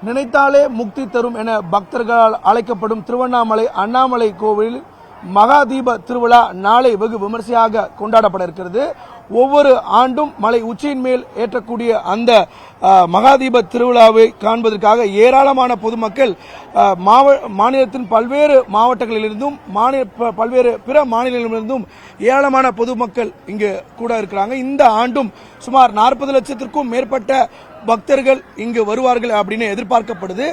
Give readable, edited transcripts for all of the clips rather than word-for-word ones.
நினைத்தாலே முக்தி தரும் என பக்தர்களால் அழைக்கப்படும் திருவண்ணாமலை அண்ணாமலை கோவில் மகாதீப திருவிழா நாளை வெகு விமர்சையாக கொண்டாடப்பட இருக்கிறது. ஒவ்வொரு ஆண்டும் மலை உச்சியின் மேல் ஏற்றக்கூடிய அந்த மகாதீப திருவிழாவை காண்பதற்காக ஏராளமான பொதுமக்கள் மாநிலத்தின் பல்வேறு மாவட்டங்களிலிருந்தும் பல்வேறு பிற மாநிலங்களிலிருந்தும் ஏராளமான பொதுமக்கள் இங்கு கூட இருக்கிறாங்க. இந்த ஆண்டும் சுமார் 40 லட்சத்திற்கும் மேற்பட்ட பக்தர்கள் இங்கு வருவார்கள் அப்படின்னு எதிர்பார்க்கப்படுது.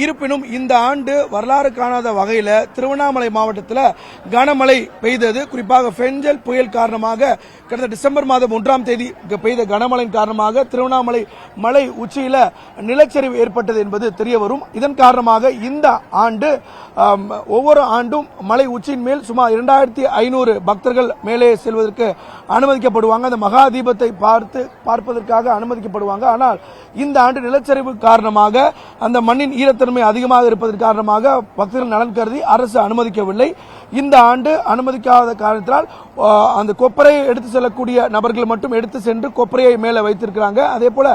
இருப்பினும் இந்த ஆண்டு வரலாறு காணாத வகையில் திருவண்ணாமலை மாவட்டத்தில் கனமழை பெய்தது. குறிப்பாக பெஞ்சல் புயல் காரணமாக கடந்த டிசம்பர் மாதம் 1ஆம் தேதி பெய்த கனமழையின் காரணமாக திருவண்ணாமலை மலை உச்சியில நிலச்சரிவு ஏற்பட்டது என்பது தெரிய வரும். இதன் காரணமாக இந்த ஆண்டு ஒவ்வொரு ஆண்டும் மலை உச்சியின் மேல் சுமார் 2500 பக்தர்கள் மேலே செல்வதற்கு அனுமதிக்கப்படுவாங்க. அந்த மகா தீபத்தை பார்ப்பதற்காக அனுமதிக்கப்படுவாங்க. ஆனால் இந்த ஆண்டு நிலச்சரிவு காரணமாக அந்த மண்ணின் ஈரத்தன்மை அதிகமாக இருப்பதன் காரணமாக பக்தர்கள் நலன் கருதி அரசு அனுமதிக்கவில்லை. இந்த ஆண்டு அனுமதிக்காத காரணத்தினால் அந்த கொப்பரையை எடுத்து செல்லக்கூடிய நபர்கள் மட்டும் எடுத்து சென்று கொப்பரையை மேலே வைத்திருக்கிறாங்க. அதே போல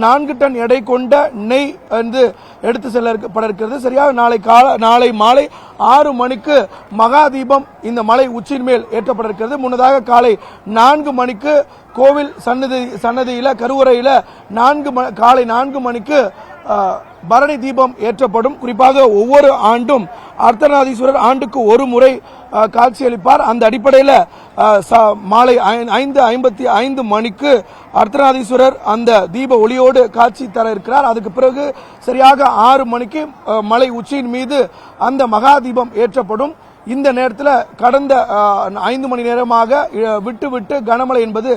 4 டன் எடை கொண்ட நெய் வந்து எடுத்து செல்லப்பட இருக்கிறது. சரியாக நாளை மாலை 6 மணிக்கு மகா தீபம் இந்த மலை உச்சியின் மேல் ஏற்றப்பட இருக்கிறது. முன்னதாக காலை 4 மணிக்கு கோவில் சன்னதியில கருவறையில காலை 4 மணிக்கு பரணி தீபம் ஏற்றப்படும். குறிப்பாக ஒவ்வொரு ஆண்டும் அர்த்தநாதீஸ்வரர் ஆண்டுக்கு ஒரு முறை காட்சியளிப்பார். அந்த அடிப்படையில் மாலை 5:55 மணிக்கு அர்த்தநாதீஸ்வரர் அந்த தீப ஒளியோடு காட்சி தர இருக்கிறார். அதுக்கு பிறகு சரியாக 6 மணிக்கு மலை உச்சியின் மீது அந்த மகா தீபம் ஏற்றப்படும். இந்த நேரத்தில் கடந்த 5 மணி நேரமாக விட்டு கனமழை என்பது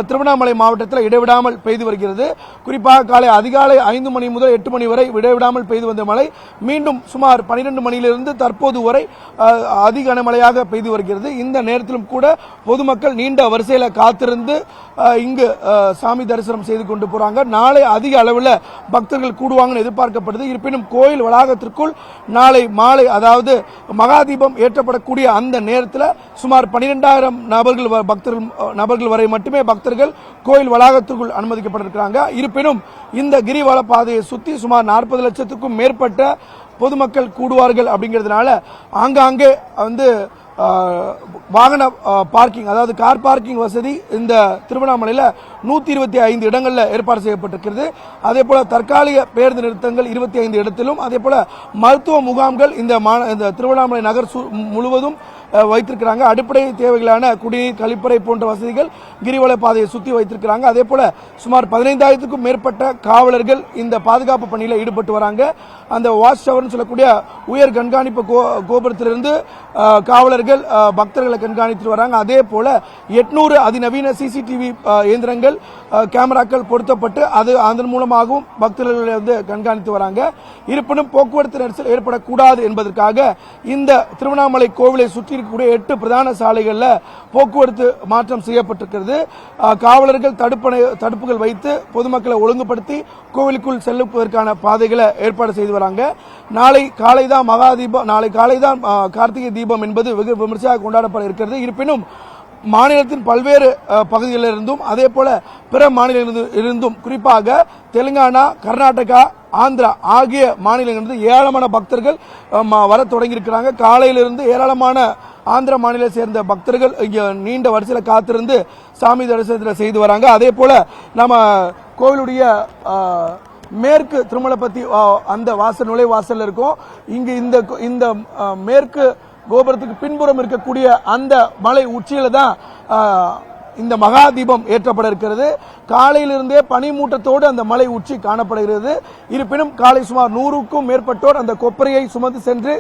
திருவண்ணாமலை மாவட்டத்தில் இடைவிடாமல் பெய்து வருகிறது. குறிப்பாக காலை அதிகாலை 5 மணி முதல் 8 மணி வரை இடைவிடாமல் பெய்து வந்த மழை மீண்டும் சுமார் 12 மணியிலிருந்து தற்போது வரை அதி கனமழையாக பெய்து வருகிறது. இந்த நேரத்திலும் கூட பொதுமக்கள் நீண்ட வரிசையில் காத்திருந்து இங்கு சாமி தரிசனம் செய்து கொண்டு போறாங்க. நாளை அதிக அளவில் பக்தர்கள் கூடுவாங்கன்னு எதிர்பார்க்கப்படுது. இருப்பினும் கோயில் வளாகத்திற்குள் நாளை மாலை அதாவது மகாதீபம் ஏற்றப்படக்கூடிய அந்த நேரத்தில் சுமார் 12,000 நபர்கள் வரை மட்டுமே பக்தர்கள் கோயில் வளாகத்திற்குள் அனுமதிக்கப்பட்டிருக்கிறாங்க. இருப்பினும் இந்த கிரிவல பாதையை சுற்றி சுமார் 40 லட்சத்துக்கும் மேற்பட்ட பொதுமக்கள் கூடுவார்கள் அப்படிங்கிறதுனால ஆங்காங்கே வந்து வாகன பார்க்கிங் அதாவது கார் பார்க்கிங் வசதி இந்த திருவண்ணாமலையில் 125 இடங்களில் ஏற்பாடு செய்யப்பட்டிருக்கிறது. அதே போல தற்காலிக பேருந்து நிறுத்தங்கள் 25 இடத்திலும் அதே போல மருத்துவ முகாம்கள் இந்த திருவண்ணாமலை நகர் முழுவதும் வைத்திருக்கிறாங்க. அடிப்படை தேவைகளான குடிநீர் கழிப்பறை போன்ற வசதிகள் கிரிவல பாதையை சுற்றி வைத்திருக்கிறாங்க. அதே போல சுமார் 15,000க்கும் மேற்பட்ட காவலர்கள் இந்த பாதுகாப்பு பணியில் ஈடுபட்டு வராங்க. அந்த வாட்ச் டவர் சொல்லக்கூடிய உயர் கண்காணிப்பு கோபுரத்திலிருந்து காவலர்கள் பக்தர்களை கண்காணித்து வராங்க. அதே போல 800 அதிநவீன சிசிடிவி இயந்திரங்கள் கேமராக்கள் பொருத்தப்பட்டு அதன் மூலமாகவும் பக்தர்களை வந்து கண்காணித்து வராங்க. இருப்பினும் போக்குவரத்து நெரிசல் ஏற்படக்கூடாது என்பதற்காக இந்த திருவண்ணாமலை கோவிலை சுற்றி இருக்கக்கூடிய 8 பிரதான சாலைகளில் போக்குவரத்து மாற்றம் செய்யப்பட்டிருக்கிறது. காவலர்கள் தடுப்புகள் வைத்து பொதுமக்களை ஒழுங்குபடுத்தி கோவிலுக்குள் செல்லுவதற்கான பாதைகளை ஏற்பாடு செய்து வராங்க. நாளை காலை தான் மகாதீபம், நாளை காலை தான் கார்த்திகை தீபம் என்பது வெகு விமர்சையாக கொண்டாடப்பட இருக்கிறது. இருப்பினும் மாநிலத்தின் பல்வேறு பகுதிகளிலிருந்தும் அதே போல பிற மாநிலங்களிலிருந்தும் குறிப்பாக தெலுங்கானா, கர்நாடகா, ஆந்திரா ஆகிய மாநிலங்களிலிருந்து ஏராளமான பக்தர்கள் வர தொடங்கியிருக்கிறாங்க. காலையிலிருந்து ஏராளமான ஆந்திர மாநிலத்தை சேர்ந்த பக்தர்கள் இங்கே நீண்ட வரிசையில் காத்திருந்து சாமி தரிசனத்தில் செய்து வராங்க. அதே போல நம்ம கோவிலுடைய மேற்கு திருமலப்பத்தி அந்த நுழைவாசல் இருக்கும். இங்கு இந்த மேற்கு கோபுரத்துக்கு பின்புறம் இருக்கக்கூடிய அந்த மலை உச்சியில தான் இந்த மகா தீபம் ஏற்றப்பட இருக்கிறது. காலையிலிருந்தே பனிமூட்டத்தோடு அந்த மலை உச்சி காணப்படுகிறது. இருப்பினும் காலை சுமார் 100க்கும் மேற்பட்டோர் அந்த கொப்பரையை சுமந்து சென்று